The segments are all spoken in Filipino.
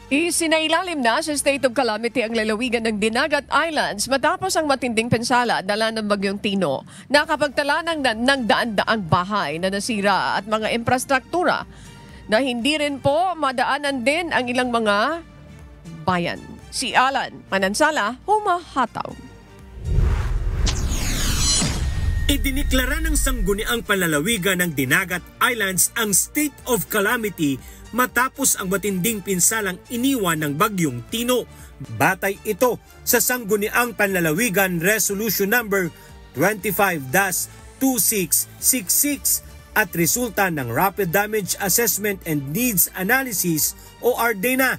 Isinailalim na sa state of calamity ang lalawigan ng Dinagat Islands matapos ang matinding pinsala dala ng Bagyong Tino. Nakapagtala ng daan-daang bahay na nasira at mga infrastruktura na hindi rin po madaanan din ang ilang mga bayan. Si Alan Manansala, humahataw. Idiniklara ng sangguniang panlalawigan ng Dinagat Islands ang state of calamity matapos ang matinding pinsalang iniwan ng Bagyong Tino. Batay ito sa sangguniang panlalawigan Resolution Number 25-2666 at resulta ng Rapid Damage Assessment and Needs Analysis o RDNA.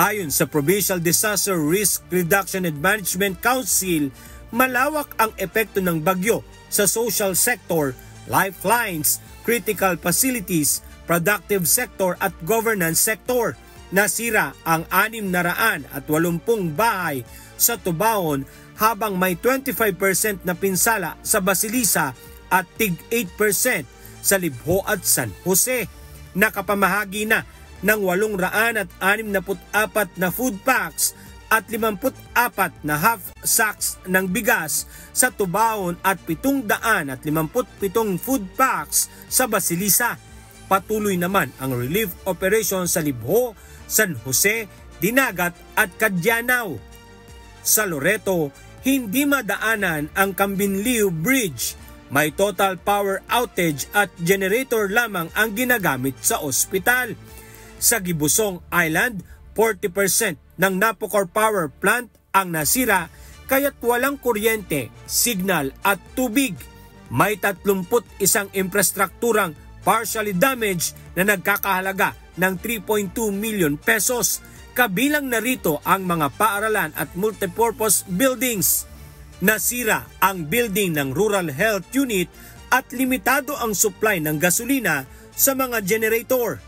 Ayon sa Provincial Disaster Risk Reduction and Management Council, malawak ang epekto ng bagyo sa social sector, lifelines, critical facilities, productive sector at governance sector. Nasira ang 680 bahay sa Tubaon habang may 25% na pinsala sa Basilisa at tig 8% sa Libho at San Jose. Nakapamahagi na ng 864 na food packs at 54 na half sacks ng bigas sa Tubaon at 757 food packs sa Basilisa. Patuloy naman ang relief operation sa Libho, San Jose, Dinagat at Kadyanaw. Sa Loreto, hindi madaanan ang Cambinliu Bridge. May total power outage at generator lamang ang ginagamit sa ospital. Sa Gibusong Island, 40% ng Napocor Power Plant ang nasira kaya't walang kuryente, signal at tubig. May 31 infrastrukturang partially damaged na nagkakahalaga ng 3.2 million pesos. Kabilang narito ang mga paaralan at multipurpose buildings. Nasira ang building ng Rural Health Unit at limitado ang supply ng gasolina sa mga generator.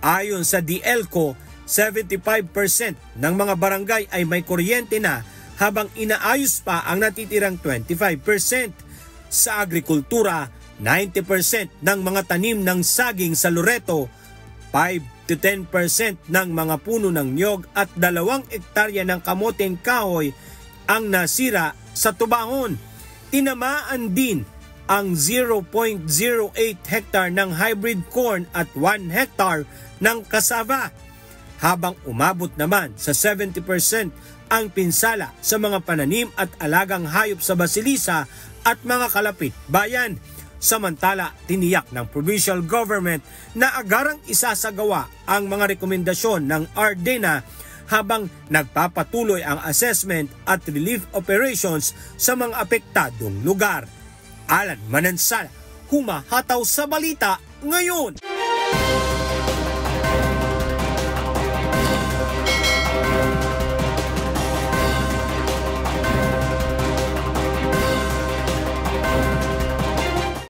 Ayon sa DLCO, 75% ng mga barangay ay may kuryente na habang inaayos pa ang natitirang 25%. Sa agrikultura, 90% ng mga tanim ng saging sa Loreto, 5-10% ng mga puno ng niyog at 2 ektarya ng kamoteng kahoy ang nasira sa Tubaon. Tinamaan din ang 0.08 hectare ng hybrid corn at 1 hectare ng cassava, habang umabot naman sa 70% ang pinsala sa mga pananim at alagang hayop sa Basilisa at mga kalapit bayan. Samantala, tiniyak ng provincial government na agarang isasagawa ang mga rekomendasyon ng RDNA habang nagpapatuloy ang assessment at relief operations sa mga apektadong lugar. Alan Manansala, humahataw sa balita ngayon.